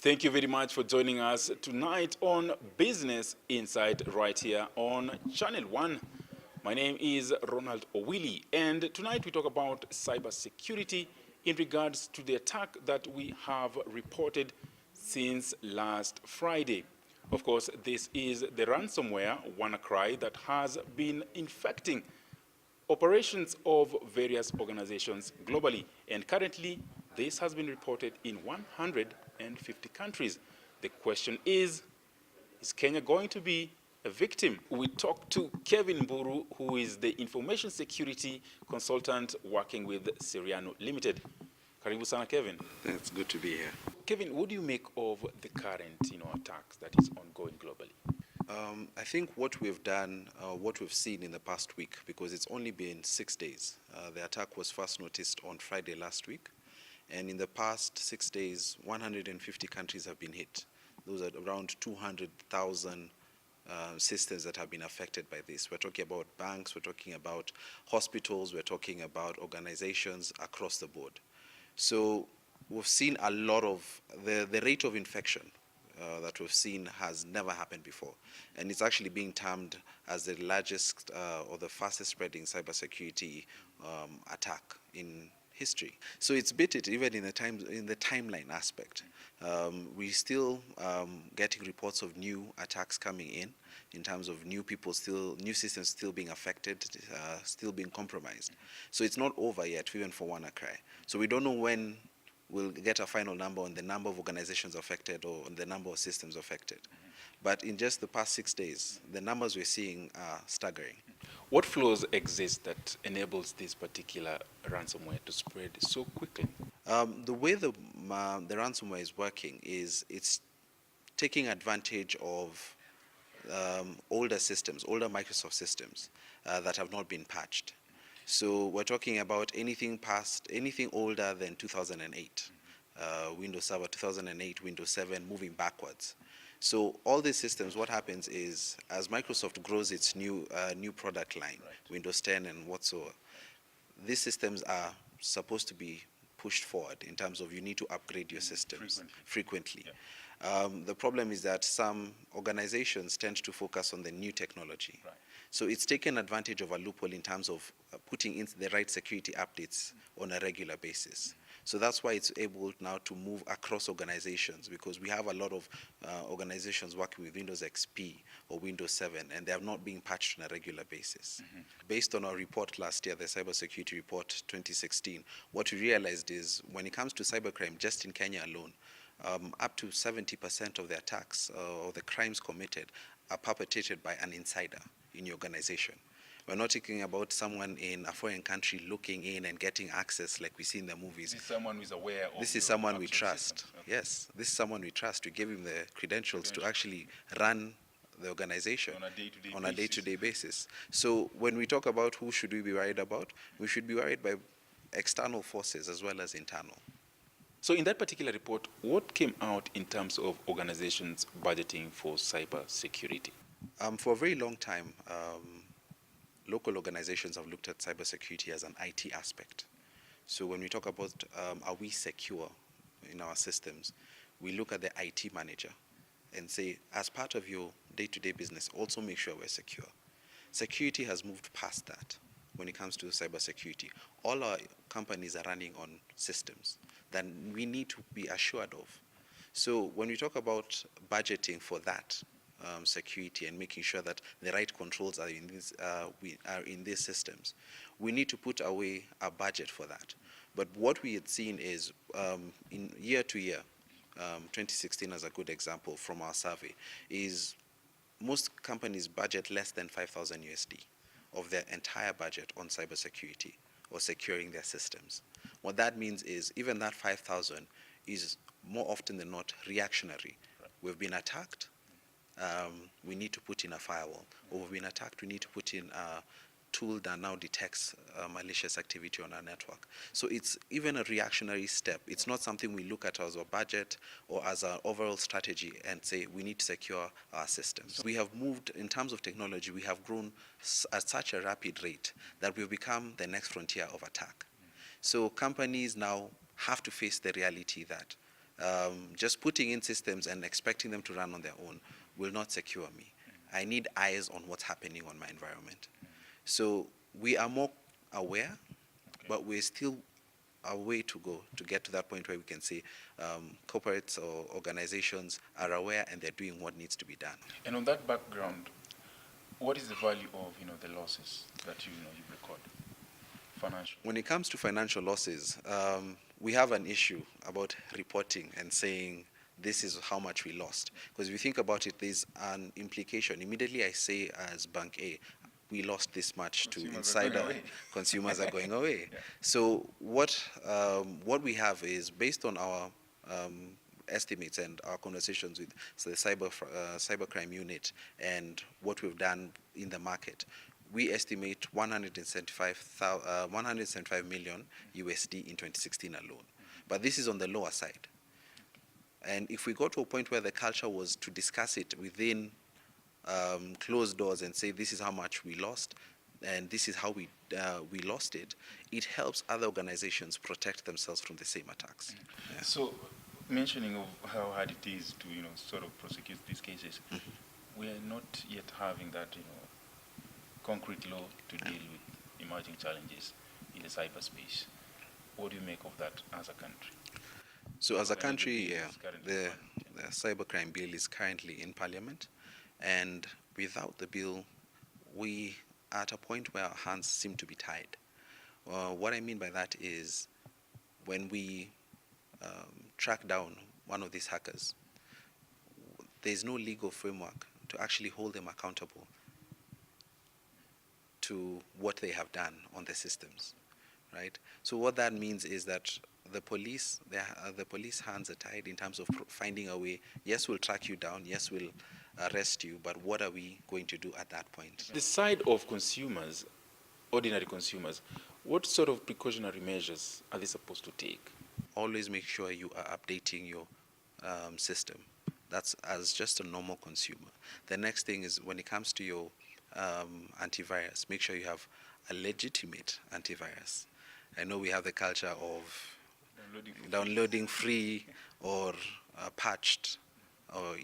Thank you very much for joining us tonight on Business Insight right here on Channel 1. My name is Ronald Owili, and tonight we talk about cybersecurity in regards to the attack that we have reported since last Friday. Of course, this is the ransomware WannaCry that has been infecting operations of various organizations globally, and currently this has been reported in 150 countries. The question is Kenya going to be a victim? We talked to Kevin Mburu, who is the information security consultant working with Serianu Limited. Karibu sana, Kevin. It's good to be here. Kevin, what do you make of the current attacks that is ongoing globally? I think what we've done, what we've seen in the past week, because it's only been 6 days. The attack was first noticed on Friday last week. And in the past 6 days, 150 countries have been hit. Those are around 200,000 systems that have been affected by this. We're talking about banks, we're talking about hospitals, we're talking about organizations across the board. So we've seen a lot of, the rate of infection that we've seen has never happened before. And it's actually being termed as the largest or the fastest spreading cybersecurity attack in history. So it's beat it even in the timeline aspect. We still getting reports of new attacks coming in terms of new systems still being affected, still being compromised. So it's not over yet, even for WannaCry. So we don't know when we'll get a final number on the number of organizations affected or on the number of systems affected. But in just the past 6 days, the numbers we're seeing are staggering. What flaws exist that enables this particular ransomware to spread so quickly? The way the ransomware is working is it's taking advantage of older systems, older Microsoft systems that have not been patched. So we're talking about anything older than 2008, Windows Server 2008, Windows 7, moving backwards. So all these systems, what happens is, as Microsoft grows its new product line, right, Windows 10 and whatsoever, these systems are supposed to be pushed forward in terms of you need to upgrade your systems frequently. Yeah. The problem is that some organizations tend to focus on the new technology. Right. So it's taken advantage of a loophole in terms of putting in the right security updates on a regular basis. So that's why it's able now to move across organizations, because we have a lot of organizations working with Windows XP or Windows 7, and they have not been patched on a regular basis. Based on our report last year, the Cybersecurity Report 2016, what we realized is when it comes to cybercrime, just in Kenya alone, up to 70% of the attacks or the crimes committed are perpetrated by an insider in your organization. We're not talking about someone in a foreign country looking in and getting access like we see in the movies. This is someone who is aware of. This is someone we trust. Okay. Yes, this is someone we trust. We give him the credentials to actually run the organization on a day-to-day basis. So when we talk about who should we be worried about, we should be worried by external forces as well as internal. So in that particular report, what came out in terms of organizations budgeting for cyber security? For a very long time, local organizations have looked at cybersecurity as an IT aspect. So when we talk about are we secure in our systems, we look at the IT manager and say, as part of your day-to-day business, also make sure we're secure. Security has moved past that when it comes to cybersecurity. All our companies are running on systems that we need to be assured of. So when we talk about budgeting for that, security and making sure that the right controls are in these systems, we need to put away a budget for that. But what we had seen is in year to year, 2016 as a good example from our survey, is most companies budget less than 5,000 USD of their entire budget on cybersecurity or securing their systems. What that means is even that 5,000 is more often than not reactionary. Right. We've been attacked. We need to put in a firewall, or we've been attacked, we need to put in a tool that now detects malicious activity on our network. So it's even a reactionary step. It's not something we look at as a budget or as an overall strategy and say we need to secure our systems. We have moved, in terms of technology, we have grown at such a rapid rate that we've become the next frontier of attack. So companies now have to face the reality that Just putting in systems and expecting them to run on their own will not secure me. I need eyes on what's happening on my environment. So we are more aware, but we're still a way to go to get to that point where we can say corporates or organizations are aware and they're doing what needs to be done. And on that background, what is the value of the losses that you record? Financial. When it comes to financial losses, we have an issue about reporting and saying this is how much we lost. Because if you think about it, there's an implication. Immediately I say as Bank A, we lost this much to insider. Consumers are going away. Yeah. So what we have is, based on our estimates and our conversations with the cybercrime unit and what we've done in the market, we estimate 175 million USD in 2016 alone. But this is on the lower side. And if we go to a point where the culture was to discuss it within closed doors and say this is how much we lost and this is how we lost it, it helps other organizations protect themselves from the same attacks. Yeah. So, mentioning of how hard it is to sort of prosecute these cases, we are not yet having that concrete law to deal with emerging challenges in the cyberspace. What do you make of that as a country? So as a country, the Cybercrime Bill is currently in Parliament, and without the bill, we are at a point where our hands seem to be tied. What I mean by that is, when we track down one of these hackers, there's no legal framework to actually hold them accountable to what they have done on the systems, right? So what that means is that the police hands are tied in terms of finding a way. Yes, we'll track you down. Yes, we'll arrest you. But what are we going to do at that point? The side of consumers, ordinary consumers, what sort of precautionary measures are they supposed to take? Always make sure you are updating your system. That's as just a normal consumer. The next thing is, when it comes to your antivirus, make sure you have a legitimate antivirus. I know we have the culture of downloading free or patched or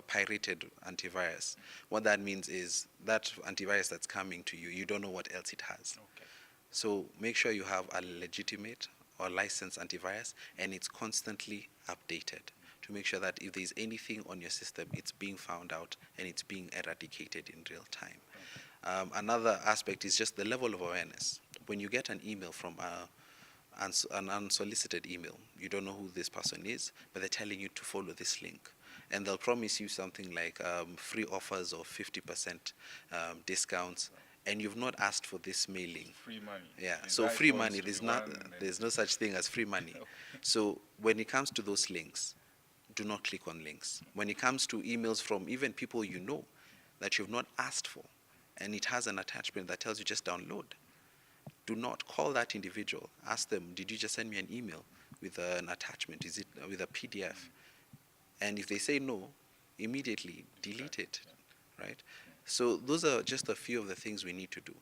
pirated antivirus. What that means is that antivirus that's coming to you, you don't know what else it has. Okay. So make sure you have a legitimate or licensed antivirus, and it's constantly updated to make sure that if there's anything on your system, it's being found out and it's being eradicated in real time. Okay. Another aspect is just the level of awareness. When you get an email from an unsolicited email, you don't know who this person is, but they're telling you to follow this link. And they'll promise you something like free offers or 50% discounts, and you've not asked for this mailing. Free money. Yeah, so free money, there's no such thing as free money. Okay. So when it comes to those links, do not click on links. When it comes to emails from even people you know that you've not asked for, and it has an attachment that tells you just download, do not call that individual. Ask them, did you just send me an email with an attachment? Is it with a PDF? And if they say no, immediately delete it, right? So those are just a few of the things we need to do.